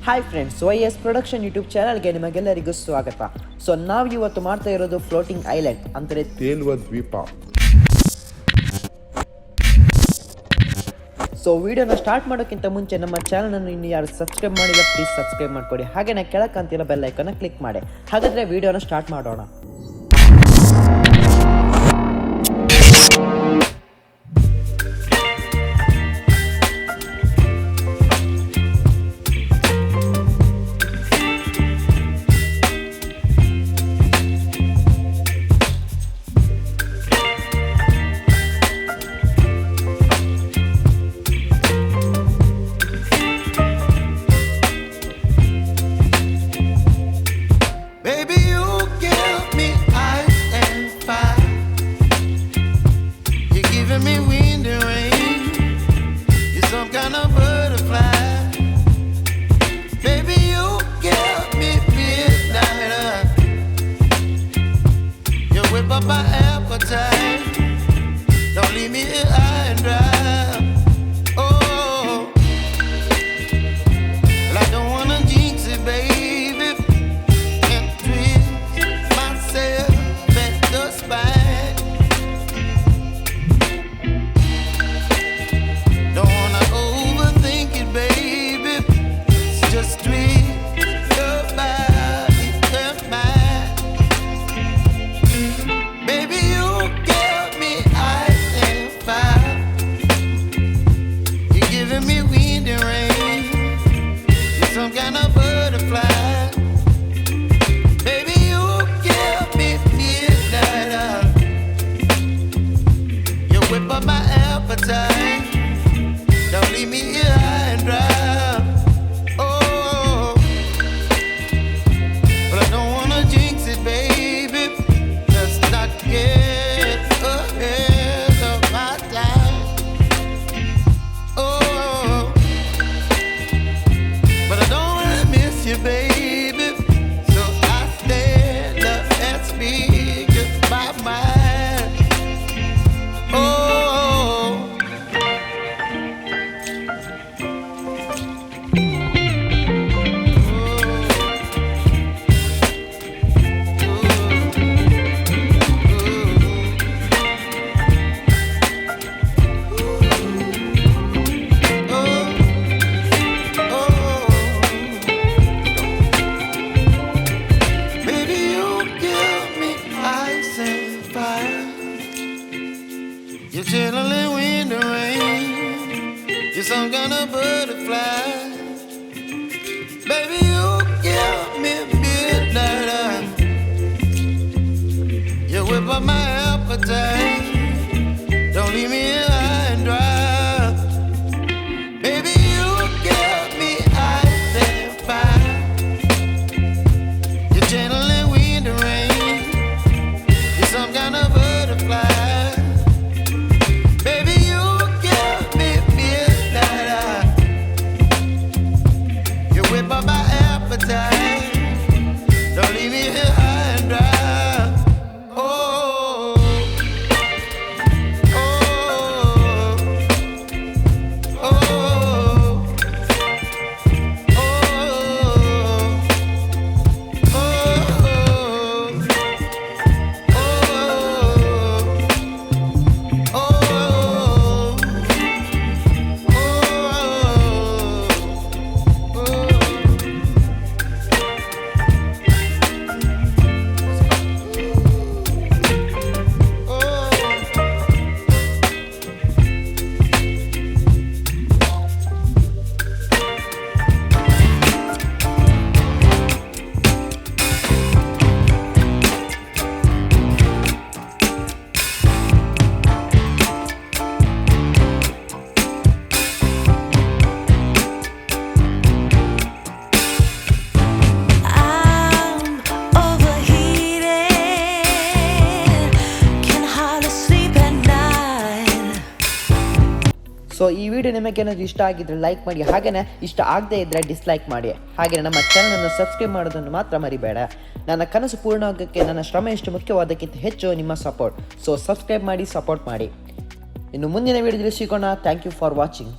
Hi friends, YS production YouTube ಚಾನಲ್ಗೆ ನಿಮಗೆಲ್ಲರಿಗೂ ಸ್ವಾಗತ. ಸೊ ನಾವು ಇವತ್ತು ಮಾಡ್ತಾ ಇರೋದು ಫ್ಲೋಟಿಂಗ್ ಐಲ್ಯಾಂಡ್ ಅಂದರೆ ತೇಲುವ ದ್ವೀಪ. ಸೊ ವಿಡಿಯೋನ ಸ್ಟಾರ್ಟ್ ಮಾಡೋಕ್ಕಿಂತ ಮುಂಚೆ ನಮ್ಮ ಚಾನಲನ್ನು ಇನ್ನು ಯಾರು ಸಬ್ಸ್ಕ್ರೈಬ್ ಮಾಡಿಲ್ಲ ಪ್ಲೀಸ್ ಸಬ್ಸ್ಕ್ರೈಬ್ ಮಾಡ್ಕೊಡಿ. ಹಾಗೆಯೇ ಕೆಳಕ್ಕಂತಿರೋ ಬೆಲ್ ಐಕಾನ್ನ ಕ್ಲಿಕ್ ಮಾಡಿ. ಹಾಗಾದರೆ ವಿಡಿಯೋನ ಸ್ಟಾರ್ಟ್ ಮಾಡೋಣ. Up my appetite, don't leave me here high and dry. Oh, well, I don't wanna jinx it, baby, and twist myself at the spine. Don't wanna overthink it, baby, it's just twist your body and mine. But my appetite, don't leave me here high and dry. Oh, but I don't wanna jinx it, baby. Let's not get ahead of my time. Oh, but I don't wanna miss you, baby. So I stand up and speak just my mind. You're chilling in the rain. You're some kind of butterfly. Baby, you give me midnight. You whip up my appetite. Don't leave me here high and dry. Baby, you give me ice and fire. You're channeling wind and rain. You're some kind of butterfly. But my appetite, don't leave me here high and dry. Oh, oh, oh, oh, so ಈ video ನಿಮಗೇನಾದರೂ ಇಷ್ಟ ಆಗಿದ್ರೆ like ಮಾಡಿ, ಹಾಗೆಯೇ ಇಷ್ಟ ಆಗದೇ ಇದ್ದರೆ dislike ಮಾಡಿ. ಹಾಗೆಯೇ ನಮ್ಮ ಚಾನಲನ್ನು ಸಬ್ಸ್ಕ್ರೈಬ್ ಮಾಡೋದನ್ನು ಮಾತ್ರ ಮರಿಬೇಡ. ನನ್ನ ಕನಸು ಪೂರ್ಣ ಆಗೋಕ್ಕೆ ನನ್ನ ಶ್ರಮ ಎಷ್ಟು ಮುಖ್ಯವಾದಕ್ಕಿಂತ ಹೆಚ್ಚು ನಿಮ್ಮ ಸಪೋರ್ಟ್. ಸೊ ಸಬ್ಸ್ಕ್ರೈಬ್ ಮಾಡಿ, ಸಪೋರ್ಟ್ ಮಾಡಿ. ಇನ್ನು ಮುಂದಿನ ವಿಡಿಯೋದಲ್ಲಿ ಸಿಗೋಣ. Thank you for watching.